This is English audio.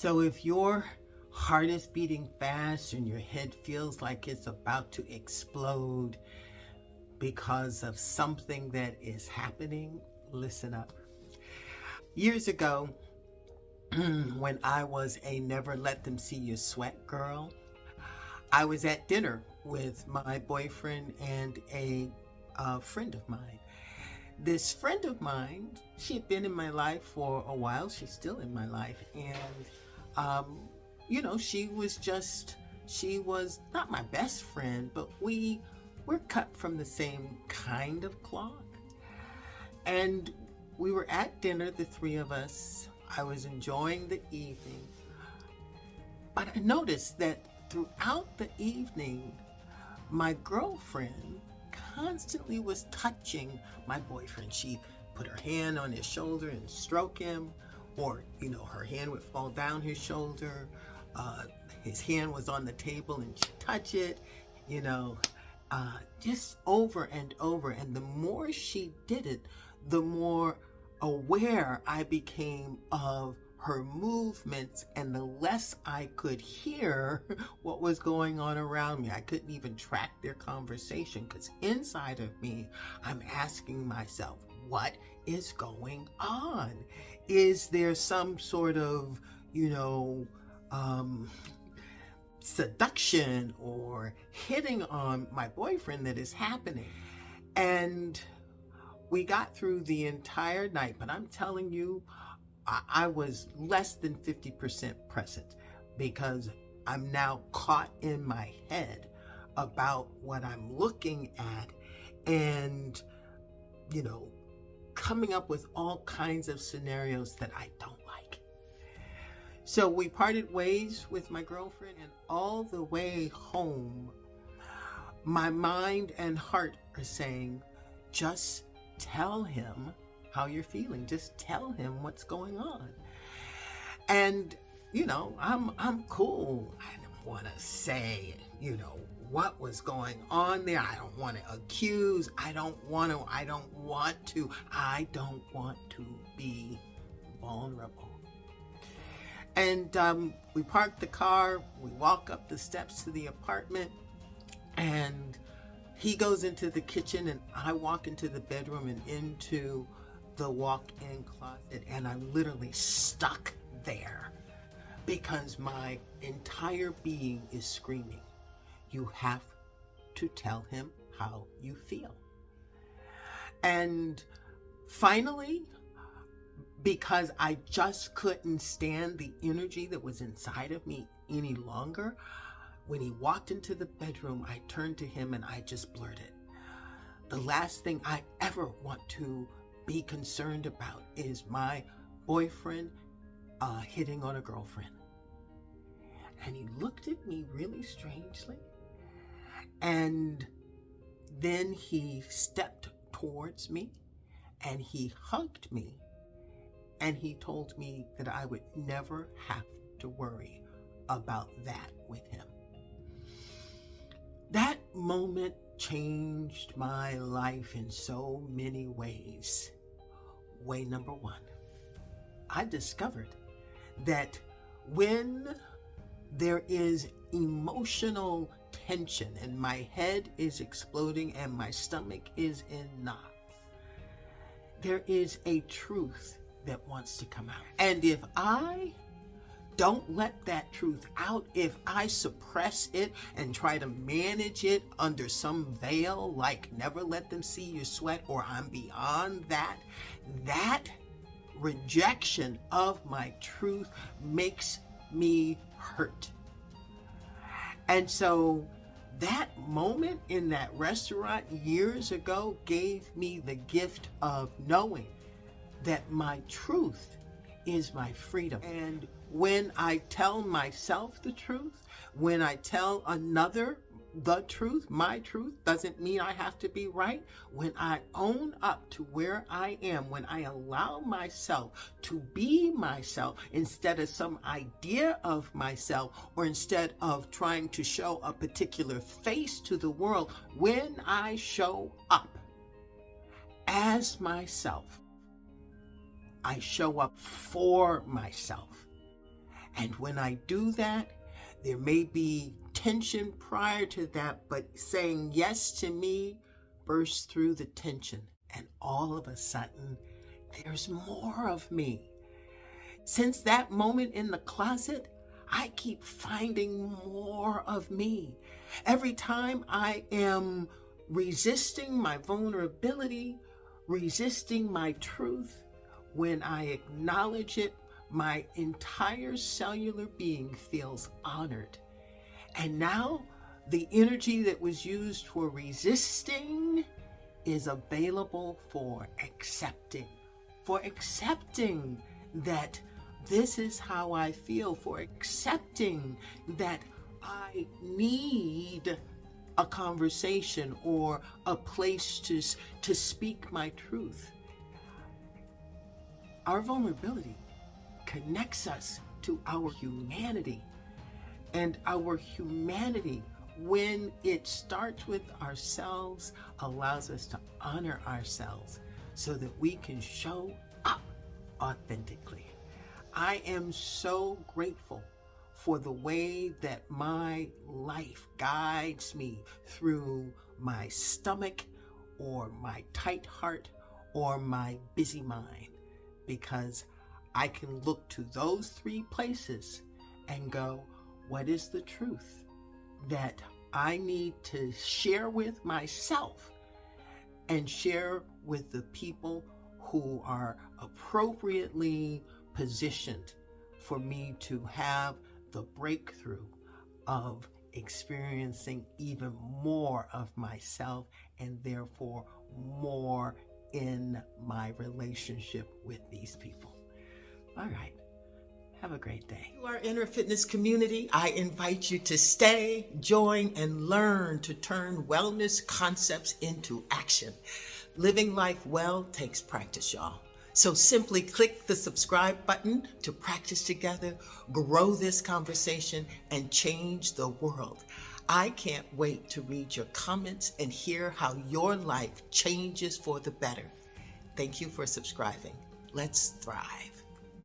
So if your heart is beating fast and your head feels like it's about to explode because of something that is happening, listen up. Years ago, when I was a never let them see you sweat girl, I was at dinner with my boyfriend and a friend of mine. This friend of mine, she had been in my life for a while. She's still in my life. And, she was not my best friend, but we're cut from the same kind of cloth. And we were at dinner, the three of us. I was enjoying the evening. But I noticed that throughout the evening, my girlfriend constantly was touching my boyfriend. She put her hand on his shoulder and stroke him, or her hand would fall down his shoulder. His hand was on the table and she'd touch it, just over and over. And the more she did it, the more aware I became of her movements, and the less I could hear what was going on around me. I couldn't even track their conversation because inside of me, I'm asking myself, what is going on? Is there some sort of, seduction or hitting on my boyfriend that is happening? And we got through the entire night, but I'm telling you, I was less than 50% present because I'm now caught in my head about what I'm looking at and, coming up with all kinds of scenarios that I don't like. So we parted ways with my girlfriend, and all the way home, my mind and heart are saying, just tell him how you're feeling. Just tell him what's going on. And, I'm cool. I don't want to say, what was going on there. I don't want to accuse. I don't want to be vulnerable. And we parked the car. We walk up the steps to the apartment, and he goes into the kitchen, and I walk into the bedroom and into the walk-in closet, and I'm literally stuck there because my entire being is screaming, you have to tell him how you feel. And finally, because I just couldn't stand the energy that was inside of me any longer, when he walked into the bedroom, I turned to him and I just blurted, the last thing I ever want to be concerned about is my boyfriend hitting on a girlfriend. And he looked at me really strangely, and then he stepped towards me and he hugged me, and he told me that I would never have to worry about that with him. That moment changed my life in so many ways. Way number one, I discovered that when there is emotional tension and my head is exploding and my stomach is in knots, there is a truth that wants to come out. And if I don't let that truth out, if I suppress it and try to manage it under some veil, like never let them see you sweat, or I'm beyond that, that rejection of my truth makes me hurt. And so that moment in that restaurant years ago gave me the gift of knowing that my truth is my freedom. And when I tell myself the truth, when I tell another the truth, my truth, doesn't mean I have to be right. When I own up to where I am, when I allow myself to be myself instead of some idea of myself, or instead of trying to show a particular face to the world, when I show up as myself, I show up for myself. And when I do that, there may be tension prior to that, but saying yes to me bursts through the tension. And all of a sudden, there's more of me. Since that moment in the closet, I keep finding more of me. Every time I am resisting my vulnerability, resisting my truth, when I acknowledge it, my entire cellular being feels honored. And now the energy that was used for resisting is available for accepting that this is how I feel, for accepting that I need a conversation or a place to speak my truth. Our vulnerability connects us to our humanity. And our humanity, when it starts with ourselves, allows us to honor ourselves so that we can show up authentically. I am so grateful for the way that my life guides me through my stomach or my tight heart or my busy mind, because I can look to those three places and go, what is the truth that I need to share with myself and share with the people who are appropriately positioned for me to have the breakthrough of experiencing even more of myself and therefore more in my relationship with these people. All right. Have a great day. To our Inner Fitness community, I invite you to stay, join, and learn to turn wellness concepts into action. Living life well takes practice, y'all. So simply click the subscribe button to practice together, grow this conversation, and change the world. I can't wait to read your comments and hear how your life changes for the better. Thank you for subscribing. Let's thrive.